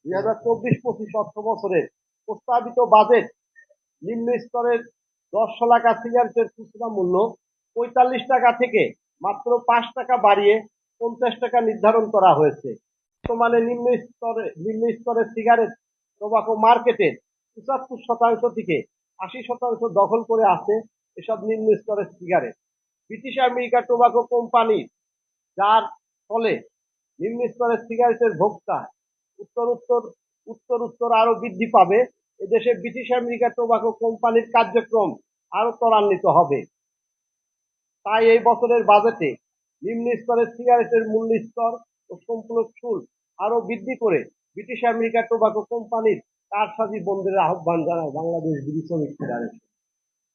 2024-25 অর্থ বছরের প্রস্তাবিত বাজেট নিম্ন স্তরের 10 শলাকা সিগারেটের খুচরা মূল্য 45 টাকা থেকে মাত্র 5 টাকা বাড়িয়ে 50 টাকা নির্ধারণ করা হয়েছে। বর্তমানে নিম্ন স্তরের সিগারেট টোবাকো মার্কেটের 75% থেকে 80% দখল করে আছে এসব নিম্ন স্তরের cigarette. British America tobacco company, যার ফলে নিম্ন স্তরের সিগারেটের ভোক্তা উত্তর আরো বৃদ্ধি পাবে। এদেশে ব্রিটিশ আমেরিকা টোবাকো কোম্পানির কার্যক্রম আরো ত্বরান্বিত হবে। তাই এই বছরের বাজেটে নিম্ন স্তরের সিগারেটের মূল্য স্তর ও সম্পূরক শুল্ক আরো বৃদ্ধি করে ব্রিটিশ আমেরিকা টোবাকো কোম্পানির কারসাজি বন্ধের আহ্বান জানায় বাংলাদেশ বিড়ি শ্রমিক ফেডারেশন।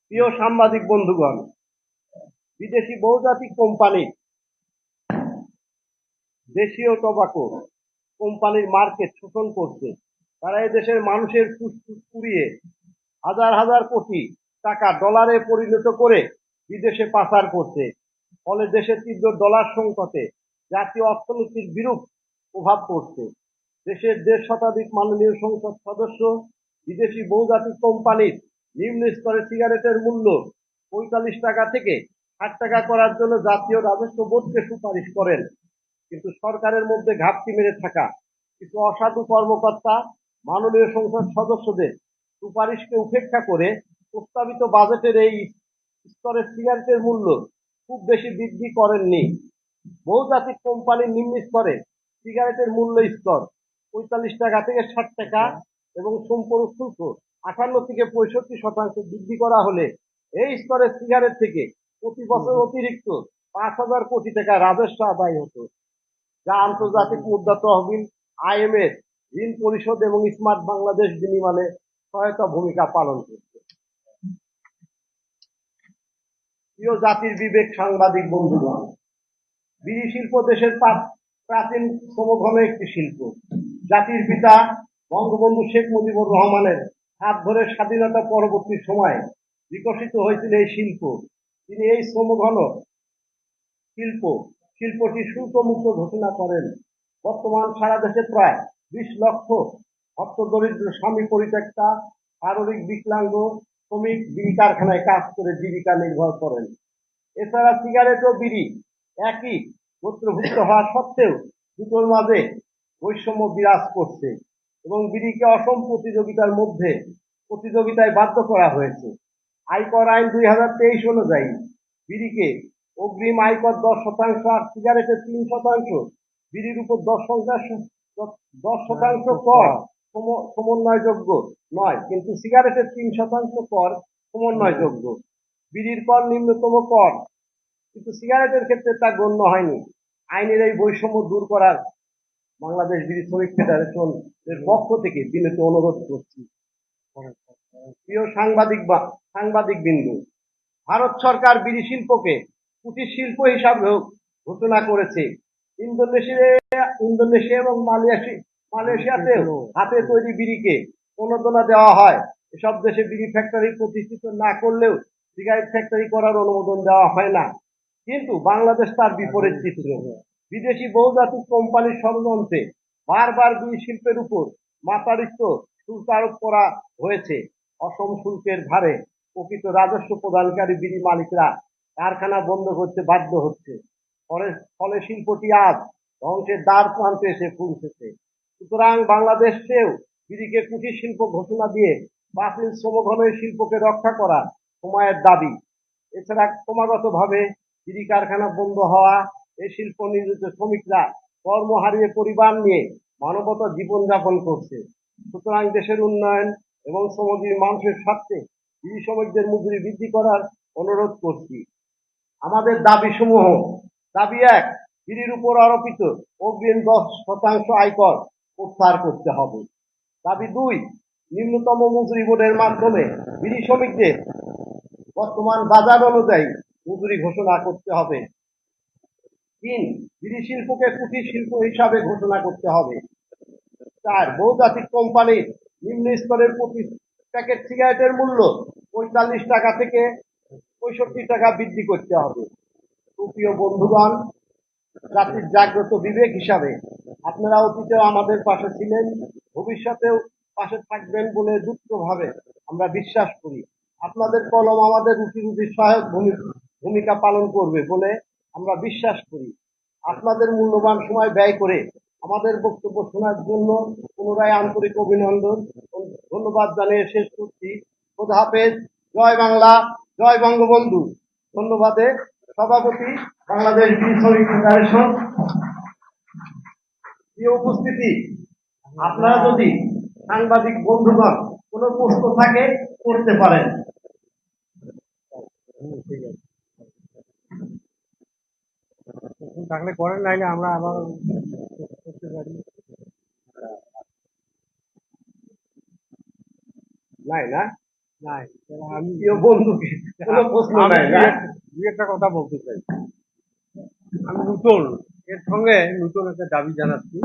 প্রিয় সাংবাদিক বন্ধুগণ, বিদেশি বহুজাতিক কোম্পানি দেশীয় টোবাকো কোম্পানির মার্কেট শোষণ করছে। তারা এদেশের মানুষের ফুসফুস পুড়িয়ে হাজার হাজার কোটি টাকা ডলারে পরিণত করে বিদেশে পাচার করছে। ফলে দেশের তীব্র ডলার সংকটে জাতীয় অর্থনীতির বিরূপ প্রভাব পড়ছে। দেশের 1.5 শতাধিক মাননীয় সংসদ সদস্য বিদেশি বহুজাতিক কোম্পানির নিম্ন স্তরের সিগারেটের মূল্য 45 টাকা থেকে 60 টাকা করার জন্য জাতীয় রাজস্ব বোর্ডকে সুপারিশ করেন। কিন্তু সরকারের মধ্যে ঘাপটি মেরে থাকা কিছু অসাধু কর্মকর্তা মাননীয় সংসদ সদস্যদের সুপারিশকে উপেক্ষা করে প্রস্তাবিত বাজেটের এই স্তরের সিগারেটের মূল্য খুব বেশি বৃদ্ধি করেননি। বহুজাতিক কোম্পানির নিম্ন স্তরে সিগারেটের মূল্য স্তর 45 টাকা থেকে 60 টাকা এবং সম্পূরক শুল্ক 58 থেকে 65% বৃদ্ধি করা হলে এই স্তরের সিগারেট থেকে প্রতি বছর অতিরিক্ত 5,000 কোটি টাকা রাজস্ব আদায় হতো, যা আন্তর্জাতিক মুদ্রা তহবিল, IMF, ঋণ পরিশোধ এবং স্মার্ট বাংলাদেশ বিনির্মাণে সহায়তা ভূমিকা পালন করছে। প্রিয় জাতির বিবেক সাংবাদিক বন্ধুগণ, বিড়ি শিল্প দেশের প্রাচীন শ্রমঘন একটি শিল্প। জাতির পিতা বঙ্গবন্ধু শেখ মুজিবুর রহমানের হাত ধরে স্বাধীনতা পরবর্তী সময়ে বিকশিত হয়েছিল এই শিল্প। তিনি এই শ্রমঘন শিল্পটি শুল্কমুক্ত ঘোষণা করেন। বর্তমান সারা দেশে প্রায় 20 লক্ষ অর্থদরিদ্র স্বামী পরিত্যক্তা শারীরিক বিকলাঙ্গ শ্রমিক বিড়ি কারখানায় কাজ করে জীবিকা নির্বাহ করেন। এছাড়া সিগারেট ও বিড়ি একই গোত্রভুক্ত হওয়া সত্ত্বেও দুটোর মাঝে বৈষম্য বিরাজ করছে এবং বিড়িকে অসম প্রতিযোগিতায় বাধ্য করা হয়েছে। আয়কর আইন 2023 অনুযায়ী বিড়িকে অগ্রিম আয়কর 10% আর সিগারেটের 3%, বিড়ির উপর 10% কর সমন্বয়যোগ্য নয়, কিন্তু সিগারেটের 3% কর সমন্বয়যোগ্য। বিড়ির কর নিম্নতম কর, কিন্তু সিগারেটের ক্ষেত্রে তা গণ্য হয়নি। আইনের এই বৈষম্য দূর করার বাংলাদেশ বিড়ি শ্রমিক ফেডারেশন এর পক্ষ থেকে বিনীত অনুরোধ করছি। প্রিয় সাংবাদিক বিন্দু, ভারত সরকার বিড়ি শিল্পকে কুটির শিল্প হিসাবেও ঘোষণা করেছে। ইন্দোনেশিয়া এবং মালয়েশিয়াতেও হাতে তৈরি বিড়িকে প্রণোদনা দেওয়া হয়। এসব দেশে বিড়ি ফ্যাক্টরি প্রতিষ্ঠিত না করলেও সিগারেট ফ্যাক্টরি করার অনুমোদন দেওয়া হয় না। কিন্তু বাংলাদেশ তার বিপরীত চিত্র। বিদেশি বহুজাতিক কোম্পানির ষড়যন্ত্রে বারবার বিড়ি শিল্পের উপর মাত্রাতিরিক্ত শুল্ক আরোপ করা হয়েছে। অসম শুল্কের ভারে প্রকৃত রাজস্ব প্রদানকারী বিড়ি মালিকরা কারখানা বন্ধ করতে বাধ্য হচ্ছে। ফলে শিল্পটি আজ ধ্বংসের দ্বার প্রান্তে এসে পৌঁছেছে। সুতরাং বাংলাদেশেও বিড়িকে কুটির শিল্প ঘোষণা দিয়ে প্রাচীন শ্রমঘন শিল্পকে রক্ষা করা সময়ের দাবি। এছাড়া ক্রমাগতভাবে বিড়ি কারখানা বন্ধ হওয়া, এই শিল্প নিয়োজিত শ্রমিকরা কর্ম হারিয়ে পরিবার নিয়ে মানবত জীবনযাপন করছে। সুতরাং দেশের উন্নয়ন এবং শ্রমজীবী মানুষের স্বার্থে বিড়ি শ্রমিকদের মজুরি বৃদ্ধি করার অনুরোধ করছি। আমাদের দাবি সমূহ: দাবি 1, বিড়ির উপর আরোপিত অগ্রিম 10% আয়কর প্রত্যাহার করতে হবে। দাবি 2, নিম্নতম মজুরি বোর্ডের মাধ্যমে বিড়ি শ্রমিকদের বর্তমান বাজার অনুযায়ী মজুরি ঘোষণা করতে হবে। 3, বিড়ি শিল্পকে কুটির শিল্প হিসাবে ঘোষণা করতে হবে। 4, বহুজাতিক কোম্পানির নিম্ন স্তরের প্রতি প্যাকেট সিগারেটের মূল্য 45 টাকা থেকে 65 টাকা বৃদ্ধি করতে হবে। প্রিয় বন্ধুগণ, জাতির জাগ্রত বিবেক হিসাবে আপনারা অতীতেও আমাদের পাশে ছিলেন, ভবিষ্যতেও পাশে থাকবেন বলে দৃঢ়ভাবে আমরা বিশ্বাস করি। আপনাদের কলম আমাদের রুটি রুটির সহায়ক ভূমিকা পালন করবে বলে আমরা বিশ্বাস করি। আপনাদের মূল্যবান সময় ব্যয় করে আমাদের বক্তব্য শোনার জন্য পুনরায় আন্তরিক অভিনন্দন ও ধন্যবাদ জানিয়ে শেষ করছি। খোদা হাফেজ। জয় বাংলা, জয় বঙ্গবন্ধু। ধন্যবাদে সভাপতি, বাংলাদেশ বীর শ্রমিক ফেডারেশন। প্রিয় উপস্থিতি, আপনারা যদি সাংবাদিক বন্ধুগণ কোনো প্রশ্ন থাকে করতে পারেন। ঠিক আছে, থাকলে করেন, নাইলে আমরা আবার করতে পারি। নাই না? নাই, আমি প্রিয় বন্ধুকে কোনো প্রশ্ন নাই না? দুই একটা কথা বলতে চাই। আমি নতুন, এর সঙ্গে নতুন একটা দাবি জানাচ্ছি।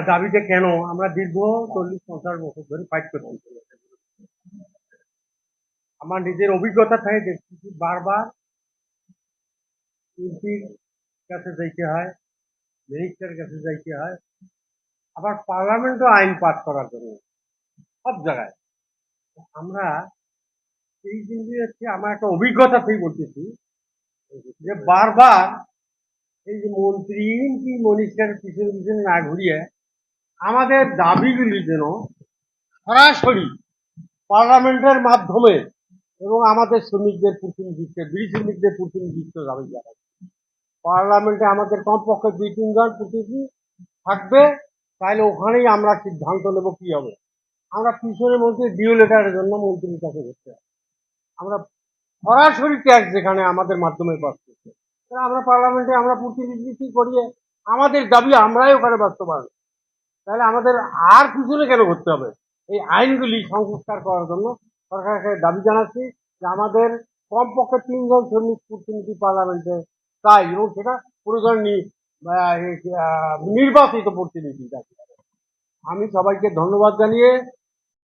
দাবিটা কেন, আমরা দীর্ঘ 40-50 বছর ধরে ফাইট করতেছি। আমার নিজের অভিজ্ঞতা থেকে দেখতেছি বারবার এমপির কাছে যাইতে হয়, মিনিস্টারের কাছে যাইতে হয়, আবার পার্লামেন্টও আইন পাস করার জন্য সব জায়গায়। আমরা এই জিনিস হচ্ছে আমার একটা অভিজ্ঞতা থেকে বলতেছি যে বারবার এই যে মন্ত্রী এমপি মিনিস্টারের পিছনে পিছনে না ঘুরিয়ে আমাদের দাবিগুলি যেন সরাসরি পার্লামেন্টের মাধ্যমে এবং আমাদের শ্রমিকদের প্রতিনিধিত্ব, বিড়ি শ্রমিকদের প্রতিনিধিত্ব দাবি জানাই। পার্লামেন্টে আমাদের কমপক্ষে 2-3 জন প্রতিনিধি থাকবে, তাহলে ওখানেই আমরা সিদ্ধান্ত নেব কি হবে। আমরা পিছনের মধ্যে ডিও লেটারের জন্য মন্ত্রীর কাছে করতে হবে। আমরা সরাসরি ট্যাক্স যেখানে আমাদের মাধ্যমে পাস করছে, আমরা পার্লামেন্টে আমরা প্রতিনিধিত্ব করিয়ে আমাদের দাবি আমরাই ওখানে বাস্তবায়ন, তাহলে আমাদের আর পিছনে কেন করতে হবে। এই আইনগুলি সংস্কার করার জন্য সরকারকে দাবি জানাচ্ছি যে আমাদের কমপক্ষে 3 জন শ্রমিক প্রতিনিধি পার্লামেন্টে চাই, এবং সেটা প্রয়োজন নির্বাচিত প্রতিনিধি। আমি সবাইকে ধন্যবাদ জানিয়ে